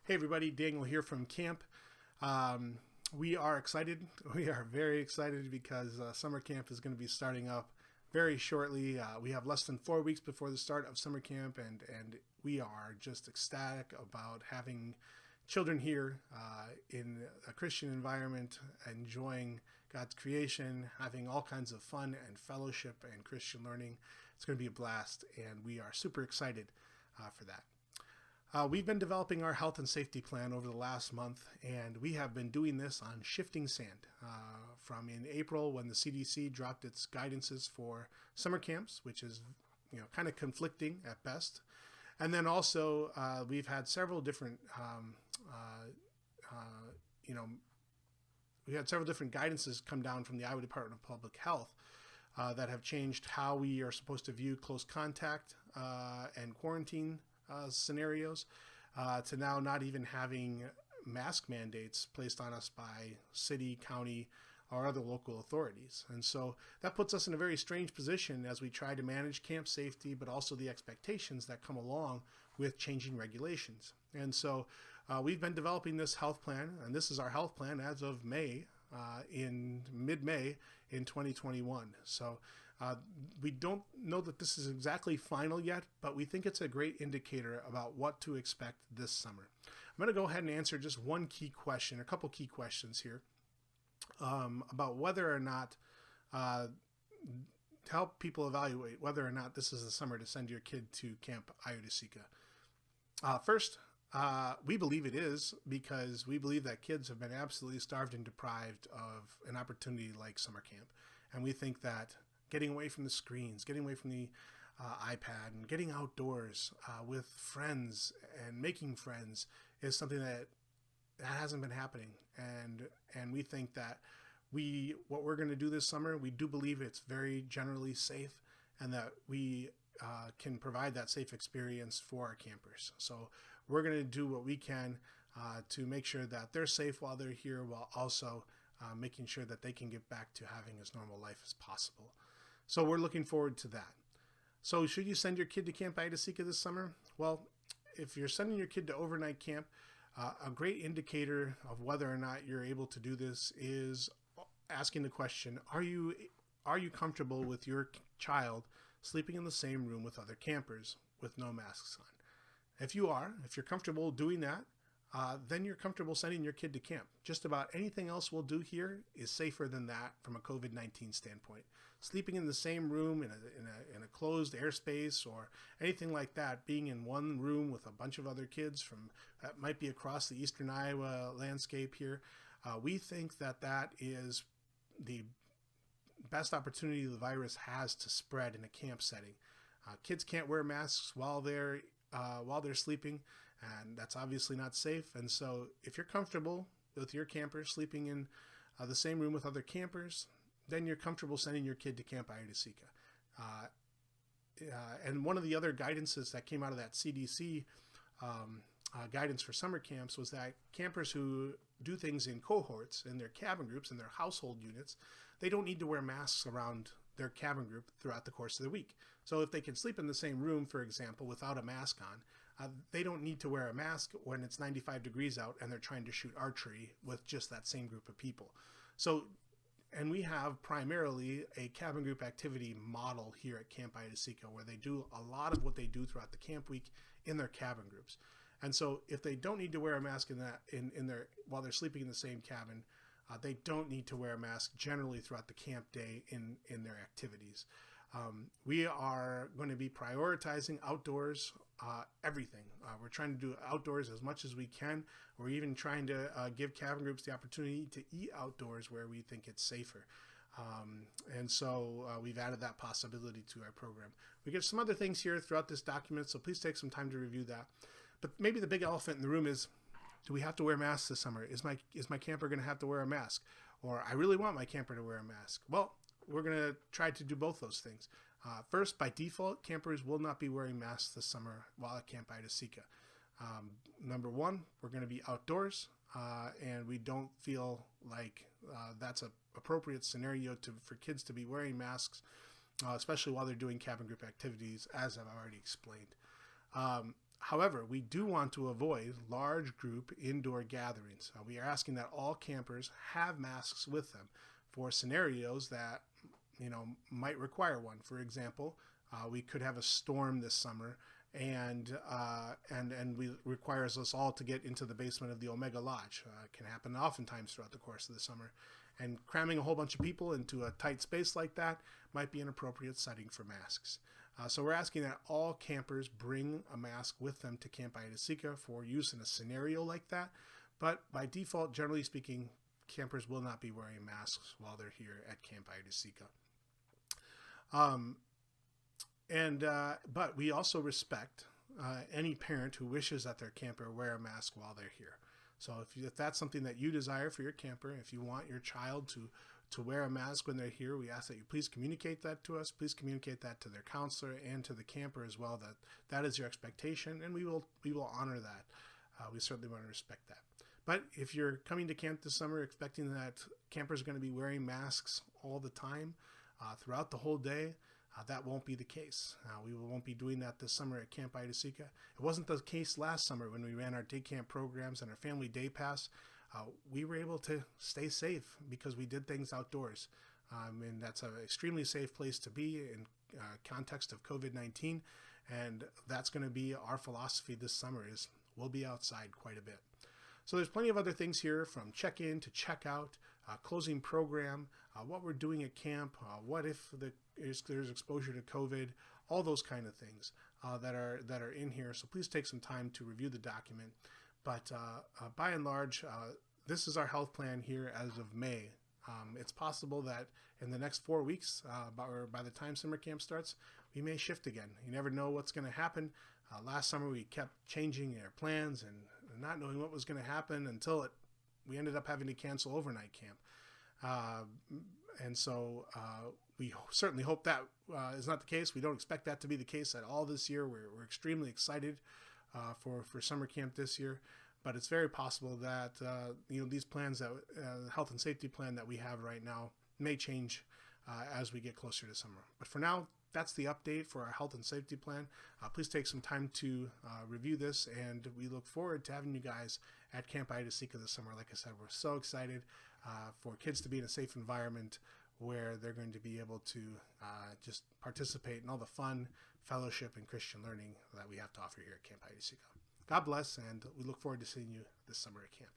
Hey everybody, Daniel here from camp. We are excited. We are very excited because summer camp is going to be starting up very shortly. We have less than 4 weeks before the start of summer camp, and we are just ecstatic about having children here in a Christian environment, enjoying God's creation, having all kinds of fun and fellowship and Christian learning. It's going to be a blast, and we are super excited for that. We've been developing our health and safety plan over the last month, and we have been doing this on shifting sand from in April when the CDC dropped its guidances for summer camps, which is kind of conflicting at best. And then also we've had several different we had several different guidances come down from the Iowa Department of Public Health that have changed how we are supposed to view close contact and quarantine scenarios to now not even having mask mandates placed on us by city, county, or other local authorities. And so that puts us in a very strange position as we try to manage camp safety, but also the expectations that come along with changing regulations. And so we've been developing this health plan, and this is our health plan as of May, in mid-May in 2021. So we don't know that this is exactly final yet, but we think it's a great indicator about what to expect this summer. I'm going to go ahead and answer just one key question, a couple key questions here about whether or not to help people evaluate whether or not this is the summer to send your kid to Camp Iodosika. First, we believe it is because we believe that kids have been absolutely starved and deprived of an opportunity like summer camp. And we think that getting away from the screens, getting away from the iPad, and getting outdoors with friends and making friends is something that hasn't been happening. And we think that what we're going to do this summer, we do believe it's very generally safe, and that we can provide that safe experience for our campers. So we're going to do what we can to make sure that they're safe while they're here, while also making sure that they can get back to having as normal life as possible. So we're looking forward to that. So should you send your kid to Camp Iodosika this summer? Well, if you're sending your kid to overnight camp, a great indicator of whether or not you're able to do this is asking the question, are you comfortable with your child sleeping in the same room with other campers with no masks on? If you're comfortable doing that, then you're comfortable sending your kid to camp. Just about anything else we'll do here is safer than that from a COVID-19 standpoint. Sleeping in the same room in a closed airspace or anything like that, being in one room with a bunch of other kids that might be across the eastern Iowa landscape here, we think that is the best opportunity the virus has to spread in a camp setting. Kids can't wear masks while they're sleeping, and that's obviously not safe. And so if you're comfortable with your campers sleeping in the same room with other campers, then you're comfortable sending your kid to Camp Iodosika. And one of the other guidances that came out of that CDC guidance for summer camps was that campers who do things in cohorts, in their cabin groups, in their household units, they don't need to wear masks around their cabin group throughout the course of the week. So if they can sleep in the same room, for example, without a mask on, they don't need to wear a mask when it's 95 degrees out and they're trying to shoot archery with just that same group of people. And we have primarily a cabin group activity model here at Camp Iodosika where they do a lot of what they do throughout the camp week in their cabin groups. And so if they don't need to wear a mask while they're sleeping in the same cabin, they don't need to wear a mask generally throughout the camp day in their activities. We are going to be prioritizing outdoors, everything. We're trying to do outdoors as much as we can. We're even trying to give cabin groups the opportunity to eat outdoors where we think it's safer. And so we've added that possibility to our program. We get some other things here throughout this document, so please take some time to review that. But maybe the big elephant in the room is, do we have to wear masks this summer? Is my camper going to have to wear a mask? Or I really want my camper to wear a mask. Well, we're going to try to do both those things. First, by default, campers will not be wearing masks this summer while at Camp Iodosika. Number one, we're going to be outdoors, and we don't feel like that's an appropriate scenario for kids to be wearing masks, especially while they're doing cabin group activities, as I've already explained. However, we do want to avoid large group indoor gatherings. We are asking that all campers have masks with them for scenarios that might require one. For example, we could have a storm this summer, and we requires us all to get into the basement of the Omega Lodge. It can happen oftentimes throughout the course of the summer, and cramming a whole bunch of people into a tight space like that might be an appropriate setting for masks. So we're asking that all campers bring a mask with them to Camp Iota Sikha for use in a scenario like that. But by default, generally speaking, campers will not be wearing masks while they're here at Camp Iota Sikha. But we also respect any parent who wishes that their camper wear a mask while they're here. So if that's something that you desire for your camper, if you want your child to wear a mask when they're here, we ask that you please communicate that to us. Please communicate that to their counselor and to the camper as well, that is your expectation, and we will honor that. We certainly want to respect that. But if you're coming to camp this summer expecting that campers are going to be wearing masks all the time, throughout the whole day, that won't be the case. We won't be doing that this summer at Camp Iota Sikha. It wasn't the case last summer when we ran our day camp programs and our family day pass. We were able to stay safe because we did things outdoors. And that's an extremely safe place to be in context of COVID-19. And that's going to be our philosophy this summer, is we'll be outside quite a bit. So there's plenty of other things here, from check-in to check-out, closing program, what we're doing at camp, what if there's exposure to COVID, all those kind of things that are in here. So please take some time to review the document. But by and large, this is our health plan here as of May. It's possible that in the next 4 weeks, or by the time summer camp starts, we may shift again. You never know what's going to happen. Last summer, we kept changing our plans and not knowing what was going to happen until we ended up having to cancel overnight camp. And so we certainly hope that is not the case. We don't expect that to be the case at all this year. We're extremely excited for summer camp this year. But it's very possible that these plans, that the health and safety plan that we have right now, may change as we get closer to summer. But for now, that's the update for our health and safety plan. Please take some time to review this, and we look forward to having you guys at Camp Iota Sikha this summer. Like I said, we're so excited for kids to be in a safe environment where they're going to be able to just participate in all the fun, fellowship, and Christian learning that we have to offer here at Camp Iota Sikha. God bless, and we look forward to seeing you this summer at camp.